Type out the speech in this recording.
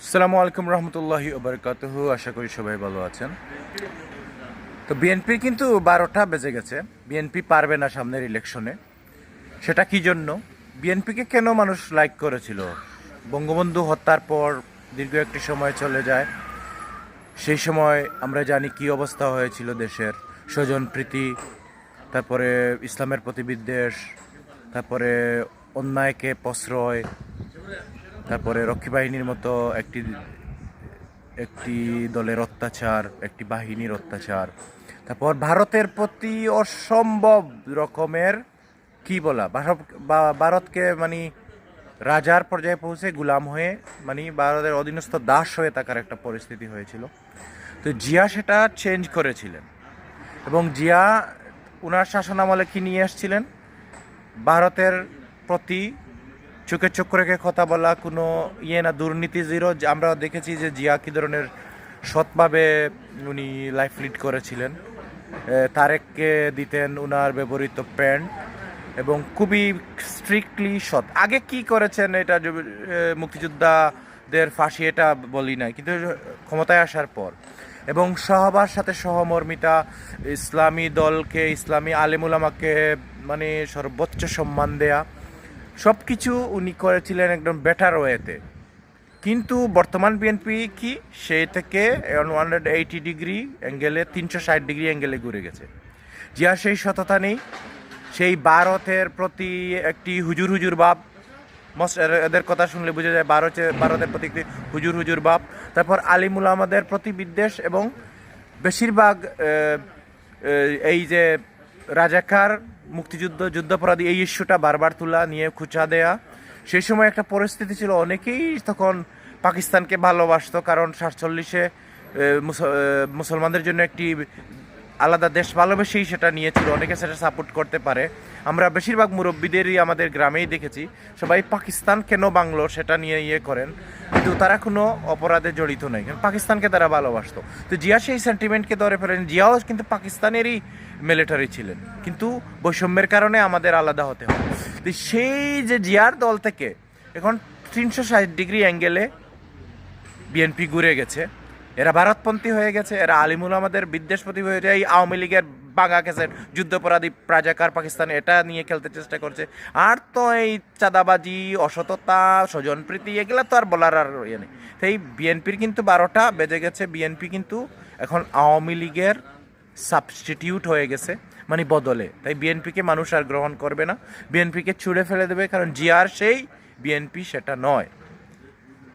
আসসালামু আলাইকুম রহমতুল্লাহি ওবরকাতুহু। আশা করি সবাই ভালো আছেন। তো বিএনপি কিন্তু 12টা বেজে গেছে। বিএনপি পারবে না সামনের ইলেকশনে। সেটা কি জন্য? বিএনপিকে কেন মানুষ লাইক করেছিল? বঙ্গবন্ধু হত্যার পর দীর্ঘ একটি সময় চলে যায়। সেই সময় আমরা জানি কি অবস্থা হয়েছিল দেশের। স্বজনপ্রীতি, তারপরে ইসলামের প্রতি বিদ্বেষ, তারপরে অন্যায়কে প্রশ্রয়, তারপরে রক্ষী বাহিনীর মতো একটি একটি দলের অত্যাচার, একটি বাহিনীর অত্যাচার, তারপর ভারতের প্রতি অসম্ভব রকমের কি বলা, ভারতকে মানে রাজার পর্যায়ে পৌঁছে গুলাম হয়ে মানে ভারতের অধীনস্থ দাস হয়ে থাকার একটা পরিস্থিতি হয়েছিল। তো জিয়া সেটা চেঞ্জ করেছিলেন এবং জিয়া ওনার শাসনামলে কি নিয়ে এসেছিলেন? ভারতের প্রতি চোখে চোখ রেখে কথা বলা, কোনো না, দুর্নীতি জিরো। আমরা দেখেছি যে জিয়া কী ধরনের সৎভাবে উনি লাইফ লিড করেছিলেন। তারেককে দিতেন ওনার ব্যবহৃত প্যান্ট এবং খুবই স্ট্রিক্টলি সৎ। আগে কি করেছেন এটা মুক্তিযোদ্ধাদের ফাঁসি, এটা বলি নাই, কিন্তু ক্ষমতায় আসার পর এবং সবার সাথে সহমর্মিতা, ইসলামী দলকে, ইসলামী আলেমুলামাকে মানে সর্বোচ্চ সম্মান দেয়া, সব কিছু উনি করেছিলেন একদম বেটার ওয়েতে। কিন্তু বর্তমান বিএনপি কি সেই থেকে 180 ডিগ্রি অ্যাঙ্গেলে, 360 ডিগ্রি অ্যাঙ্গেলে ঘুরে গেছে। জিয়া সেই সততা নেই, সেই ভারতের প্রতি একটি হুজুর হুজুর ভাব। এদের কথা শুনলে বোঝা যায় ভারতের প্রতি একটি হুজুর হুজুর ভাব। তারপর আলিমুল আমাদের প্রতি বিদ্বেষ এবং বেশিরভাগ এই যে রাজাকার, মুক্তিযুদ্ধ, যুদ্ধাপরাধী, এই ইস্যুটা বারবার তোলা, নিয়ে খুঁচা দেয়া। সেই সময় একটা পরিস্থিতি ছিল, অনেকেই তখন পাকিস্তানকে ভালোবাসতো, কারণ 47-এ মুসলমানদের জন্য একটি আলাদা দেশ ভালোবেসেই সেটা নিয়েছিল, অনেকে সেটা সাপোর্ট করতে পারে। আমরা বেশিরভাগ মুরব্বীদেরই আমাদের গ্রামেই দেখেছি, সবাই পাকিস্তান কেন বাংলো সেটা নিয়ে করেন, কিন্তু তারা কোনো অপরাধে জড়িত নেই, কারণ পাকিস্তানকে তারা ভালোবাসতো। তো জিয়া সেই সেন্টিমেন্টকে ধরে ফেলেন। জিয়াও কিন্তু পাকিস্তানেরই মিলিটারি ছিলেন, কিন্তু বৈষম্যের কারণে আমাদের আলাদা হতে হয়। তো সেই যে জিয়ার দল থেকে এখন 360 ডিগ্রি অ্যাঙ্গেলে বিএনপি ঘুরে গেছে। এরা ভারতপন্থী হয়ে গেছে, এরা আলিমুল আমাদের বিদ্বেষপতি হয়ে যায়। এই আওয়ামী লীগের বাঙা কেসের যুদ্ধপরাধী রাজাকার পাকিস্তানে এটা নিয়ে খেলতে চেষ্টা করছে। আর তো এই চাঁদাবাজি, অসততা, স্বজনপ্রীতি, এগুলা তো আর বলার আর ইয়ে নেই। তো এই বিএনপির কিন্তু 12টা বেজে গেছে। বিএনপি কিন্তু এখন আওয়ামী লীগের সাবস্টিটিউট হয়ে গেছে, মানে বদলে। তাই বিএনপিকে মানুষ আর গ্রহণ করবে না, বিএনপিকে ছুঁড়ে ফেলে দেবে, কারণ জিয়ার সেই বিএনপি সেটা নয়।